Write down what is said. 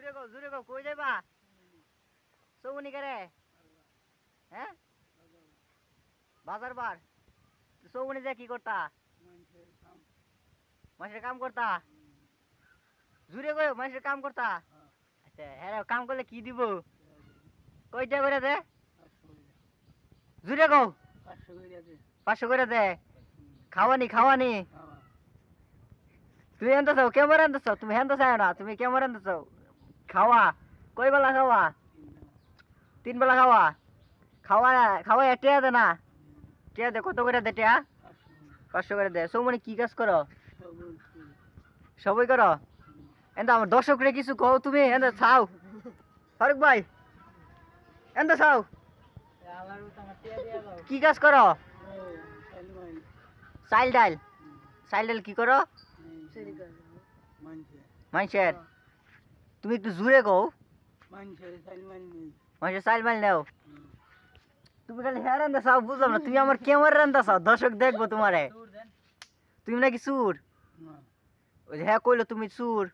জুড়ে গো কই যাইবা সৌমনি করে হ্যাঁ বাজার বার সৌমনি যা কি করতা মানুষের কাম করতা জুড়ে গো মানুষের কাম করতা আচ্ছা হ্যাঁ কাম করলে কি দিব কয়টা করে দে জুড়ে গো 500 করে দে খাওয়ানি তুমি এনতে চাও কেমন এনতে চাও তুমি হেনতে চাও না তুমি কেমন এনতে চাও খাওয়া কই বেলা খাওয়া 3 বেলা খাওয়া টিয়া দে না টিয়া দে কত করে দে টিয়া 500 করে দে সৌমনি কি কাজ করো সবই করো এনতে আমার দর্শকরে কিছু কও তুমি এনতে চাও ফারুক ভাই এনতে চাও কি কাজ করো চাইল ডাইল কি করো মানুষের তুমি একটু জুড়ে কও মানুষের চাইল মাইল নেও তুমি খালি হ্যাঁ রান্দা চাও বুঝলাম না তুমি আমার কেমন রান্দা চাও দর্শক দেখবো তোমারে তুমি নাকি চুর ওই যে হ্যাঁ কইলো তুমি চুর